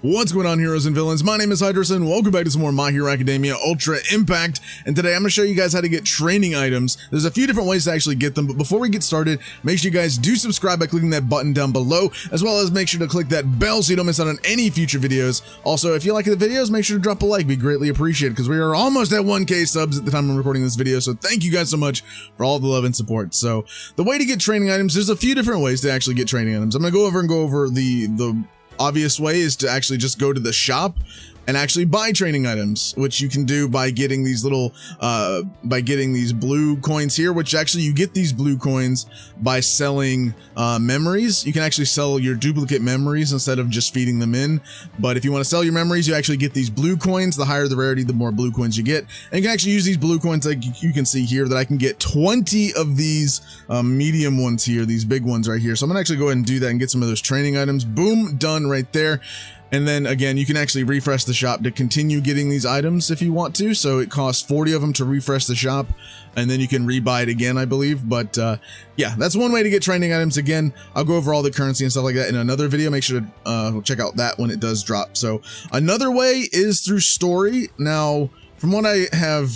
What's going on, heroes and villains? My name is Hydros and welcome back to some more My Hero Academia Ultra Impact. And today I'm going to show you guys how to get training items. There's a few different ways to actually get them, but before we get started, make sure you guys do subscribe by clicking that button down below, as well as make sure to click that bell so you don't miss out on any future videos. Also, if you like the videos, make sure to drop a like. Be greatly appreciated because we are almost at 1K subs at the time I'm recording this video. So thank you guys so much for all the love and support. So the way to get training items, there's a few different ways to actually get training items. I'm going to go over the obvious way is to actually just go to the shop and actually buy training items, which you can do by getting these little these blue coins here, which actually you get these blue coins by selling memories. You can actually sell your duplicate memories instead of just feeding them in. But if you want to sell your memories, you actually get these blue coins. The higher the rarity, the more blue coins you get. And you can actually use these blue coins, like you can see here, that I can get 20 of these medium ones here, these big ones right here. So I'm gonna actually go ahead and do that and get some of those training items. Boom, done right there. And then again, you can actually refresh the shop to continue getting these items if you want to. So it costs 40 of them to refresh the shop, and then you can rebuy it again, I believe. But yeah, that's one way to get training items. Again, I'll go over all the currency and stuff like that in another video. Make sure to check out that when it does drop. So another way is through story. Now, from what I have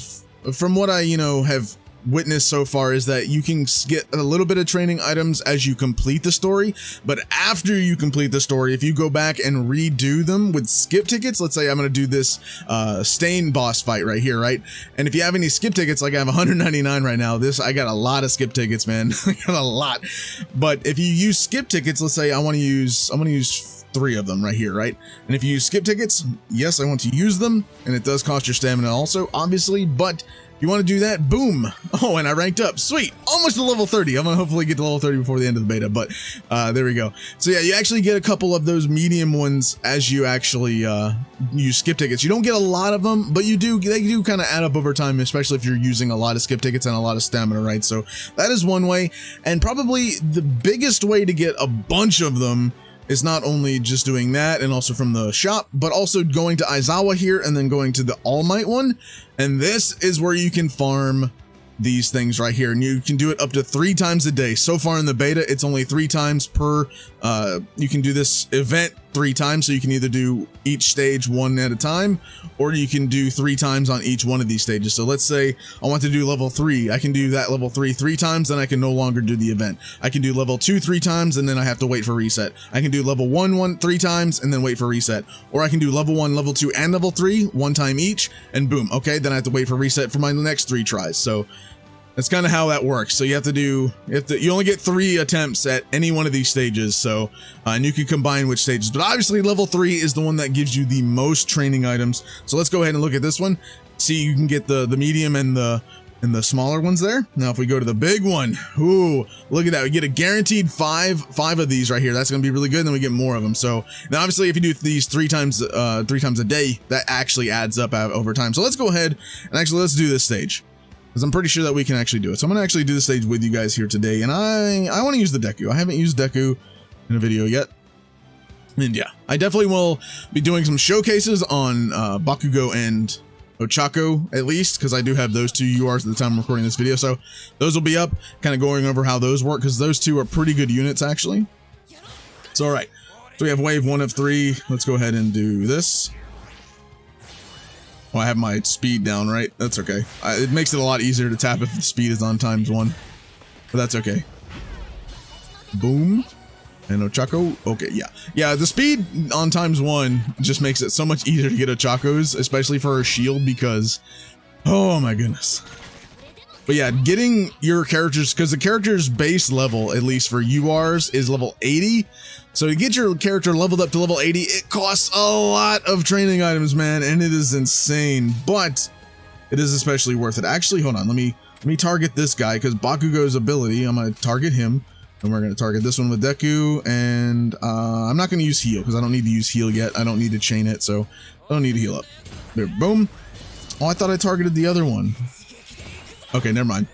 witnessed so far is that you can get a little bit of training items as you complete the story, but after you complete the story, if you go back and redo them with skip tickets, let's say I'm going to do this Stain boss fight right here, right? And if you have any skip tickets, like I have 199 right now, I got a lot of skip tickets, man. I got a lot. But if you use skip tickets, let's say I'm going to use 3 of them right here, right? And if you use skip tickets, yes, I want to use them, and it does cost your stamina also, obviously, but you want to do that, boom. Oh, and I ranked up, sweet, almost to level 30. I'm gonna hopefully get to level 30 before the end of the beta, but there we go. So yeah, you actually get a couple of those medium ones as you actually use skip tickets. You don't get a lot of them, but they do kind of add up over time, especially if you're using a lot of skip tickets and a lot of stamina, right? So that is one way, and probably the biggest way to get a bunch of them is not only just doing that and also from the shop, but also going to Aizawa here and then going to the All Might one. And this is where you can farm these things right here, and you can do it up to 3 times a day. So far in the beta, it's only 3 times per, you can do this event 3 times, so you can either do each stage 1 at a time, or you can do 3 times on each one of these stages. So let's say I want to do level 3, I can do that level 3 times, then I can no longer do the event. I can do level 2 3 times, and then I have to wait for reset. I can do level 1 3 times, and then wait for reset. Or I can do level 1, level 2, and level 3 1 time each, and boom, okay, then I have to wait for reset for my next 3 tries. So that's kind of how that works. So you only get 3 attempts at any one of these stages. So, and you can combine which stages, but obviously level 3 is the one that gives you the most training items. So let's go ahead and look at this one. See, you can get the medium and the smaller ones there. Now, if we go to the big one, ooh, look at that. We get a guaranteed 5 of these right here. That's going to be really good. And then we get more of them. So now, obviously, if you do these 3 times a day, that actually adds up over time. So let's go ahead and actually let's do this stage, because I'm pretty sure that we can actually do it. So I'm going to actually do the stage with you guys here today. And I want to use the Deku. I haven't used Deku in a video yet. And yeah, I definitely will be doing some showcases on Bakugo and Ochako, at least, because I do have those 2 URs at the time I'm recording this video. So those will be up, kind of going over how those work, because those 2 are pretty good units, actually. So, all right. So we have wave 1 of 3. Let's go ahead and do this. Well, I have my speed down, right? That's okay. It makes it a lot easier to tap if the speed is on ×1, but that's okay. Boom. And Ochako. Okay, yeah. Yeah, the speed on ×1 just makes it so much easier to get Ochakos, especially for her shield, because, oh my goodness. But yeah, getting your characters, because the character's base level, at least for URs, is level 80. So to get your character leveled up to level 80, it costs a lot of training items, man, and it is insane. But it is especially worth it. Actually, hold on, let me target this guy, because Bakugo's ability, I'm going to target him, and we're going to target this one with Deku, and I'm not going to use heal, because I don't need to use heal yet. I don't need to chain it, so I don't need to heal up. There, boom. Oh, I thought I targeted the other one. Okay, never mind.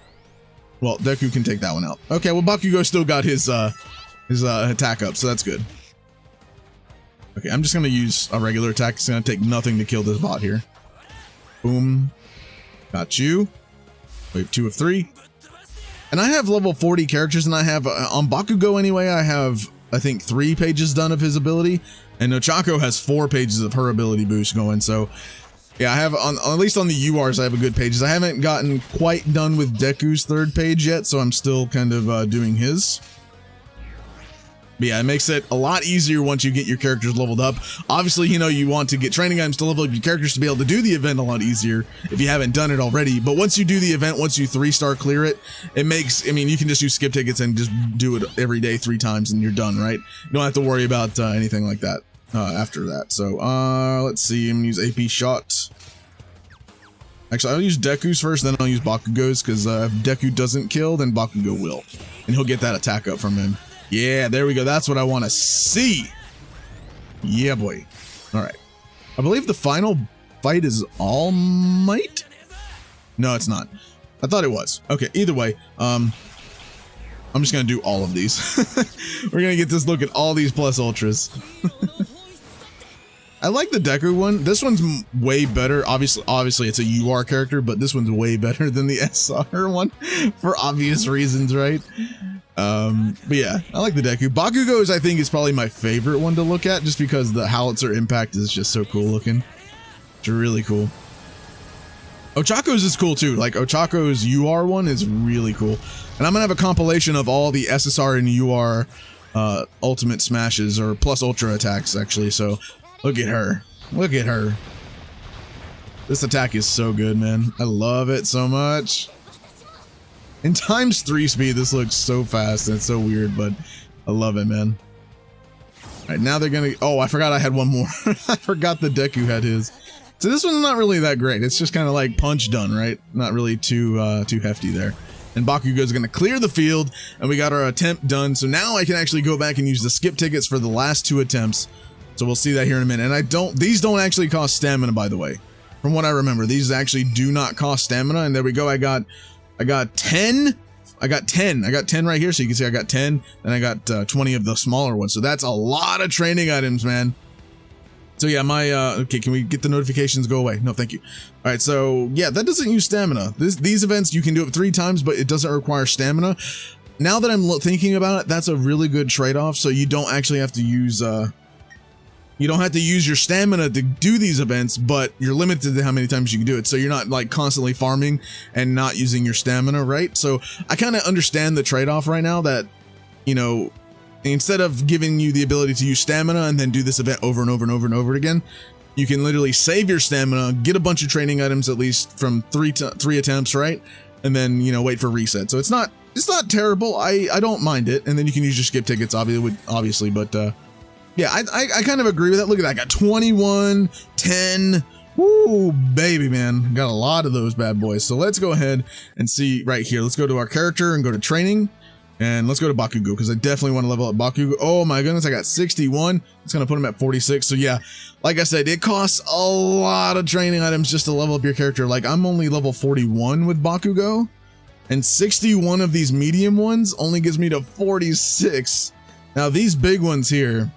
Well, Deku can take that one out. Okay, well, Bakugo still got his attack up, so that's good. Okay, I'm just gonna use a regular attack. It's gonna take nothing to kill this bot here. Boom. Got you. Wave 2 of 3. And I have level 40 characters, and I have, on Bakugo anyway, I have I think 3 pages done of his ability, and Ochako has 4 pages of her ability boost going. So yeah, I have at least on the URs, I have a good pages. I haven't gotten quite done with Deku's 3rd page yet, so I'm still kind of doing his. But yeah, it makes it a lot easier once you get your characters leveled up. Obviously, you know, you want to get training items to level up your characters to be able to do the event a lot easier if you haven't done it already. But once you do the event, once you 3-star clear it, it makes, I mean, you can just use skip tickets and just do it every day 3 times and you're done, right? You don't have to worry about anything like that after that. So let's see, I'm gonna use AP shot. Actually, I'll use Deku's first, then I'll use Bakugo's, because if Deku doesn't kill, then Bakugo will. And he'll get that attack up from him. Yeah, there we go. That's what I want to see. Yeah, boy. All right. I believe the final fight is All Might? No, it's not. I thought it was. Okay, either way, I'm just going to do all of these. We're going to get this look at all these plus ultras. I like the Deku one. This one's way better. Obviously it's a UR character, but this one's way better than the SR one for obvious reasons, right? But yeah, I like the Deku. Bakugo's, I think, is probably my favorite one to look at, just because the Howitzer impact is just so cool looking. It's really cool. Ochako's is cool too. Like Ochako's UR one is really cool. And I'm gonna have a compilation of all the SSR and UR ultimate smashes, or plus ultra attacks actually. So look at her. Look at her. This attack is so good, man. I love it so much. In ×3 speed, this looks so fast and it's so weird, but I love it, man. All right, now they're gonna, oh, I forgot I had one more. I forgot the Deku had his. So this one's not really that great. It's just kind of like punch done, right? Not really too hefty there. And Bakugo's gonna clear the field, and we got our attempt done. So now I can actually go back and use the skip tickets for the last 2 attempts. So we'll see that here in a minute. And these don't actually cost stamina, by the way. From what I remember, these actually do not cost stamina. And there we go. I got 10. I got 10 right here. So you can see I got 10, and I got 20 of the smaller ones. So that's a lot of training items, man. So yeah, okay, can we get the notifications go away? No, thank you. All right, so yeah, that doesn't use stamina. These events, you can do it 3 times, but it doesn't require stamina. Now that I'm thinking about it, that's a really good trade-off. So you don't actually have to use, you don't have to use your stamina to do these events, but you're limited to how many times you can do it. So you're not like constantly farming and not using your stamina, right? So I kind of understand the trade-off right now that, you know, instead of giving you the ability to use stamina and then do this event over and over and over and over again, you can literally save your stamina, get a bunch of training items at least from 3 attempts, right? And then, you know, wait for reset. So it's not terrible. I don't mind it. And then you can use your skip tickets, obviously, but yeah, I kind of agree with that. Look at that. I got 21, 10. Woo, baby, man. Got a lot of those bad boys. So let's go ahead and see right here. Let's go to our character and go to training. And let's go to Bakugo, because I definitely want to level up Bakugo. Oh my goodness, I got 61. It's going to put him at 46. So yeah, like I said, it costs a lot of training items just to level up your character. Like I'm only level 41 with Bakugo, and 61 of these medium ones only gives me to 46. Now these big ones here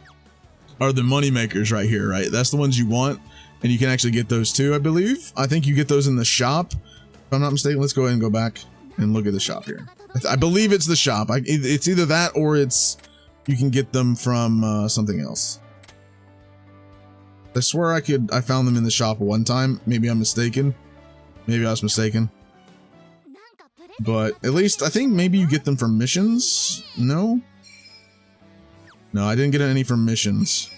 are the money makers right here, right? That's the ones you want, and you can actually get those too, I believe. I think you get those in the shop, if I'm not mistaken. Let's go ahead and go back and look at the shop here. I believe it's the shop. It's either that or it's you can get them from something else. I swear I found them in the shop one time. Maybe I'm mistaken. Maybe I was mistaken. But at least I think maybe you get them from missions. No, I didn't get any from missions.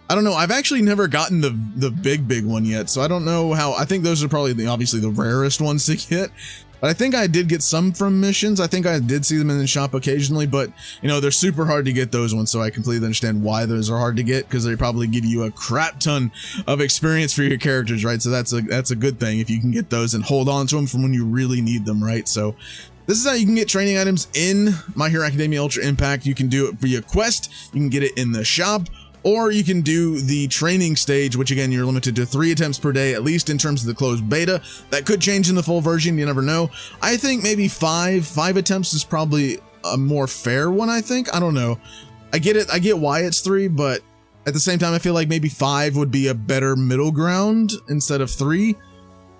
I don't know. I've actually never gotten the big one yet, so I don't know how. I think those are probably obviously the rarest ones to get. But I think I did get some from missions. I think I did see them in the shop occasionally, but you know, they're super hard to get those ones. So I completely understand why those are hard to get, because they probably give you a crap ton of experience for your characters, right? So that's a good thing if you can get those and hold on to them from when you really need them, right? So this is how you can get training items in My Hero Academia Ultra Impact. You can do it via quest. You can get it in the shop. Or you can do the training stage, which again, you're limited to 3 attempts per day, at least in terms of the closed beta. That could change in the full version, you never know. I think maybe 5 attempts is probably a more fair one, I think. I don't know. I get it. I get why it's 3, but at the same time, I feel like maybe 5 would be a better middle ground instead of 3.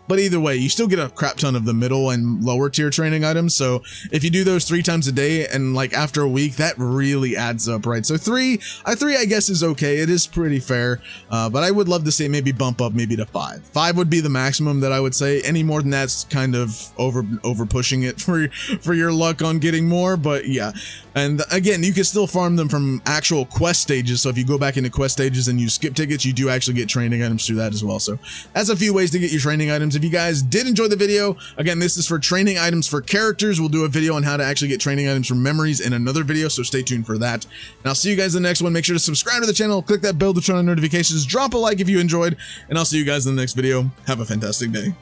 But either way, you still get a crap ton of the middle and lower tier training items. So if you do those 3 times a day and like after a week, that really adds up, right? So 3 I guess is okay. It is pretty fair. But I would love to see maybe bump up maybe to 5. 5 would be the maximum that I would say. Any more than that's kind of over pushing it for your luck on getting more. But yeah. And again, you can still farm them from actual quest stages. So if you go back into quest stages and you skip tickets, you do actually get training items through that as well. So that's a few ways to get your training items. If you guys did enjoy the video, again, this is for training items for characters. We'll do a video on how to actually get training items from memories in another video, so stay tuned for that. And I'll see you guys in the next one. Make sure to subscribe to the channel, click that bell to turn on notifications, drop a like if you enjoyed, and I'll see you guys in the next video. Have a fantastic day.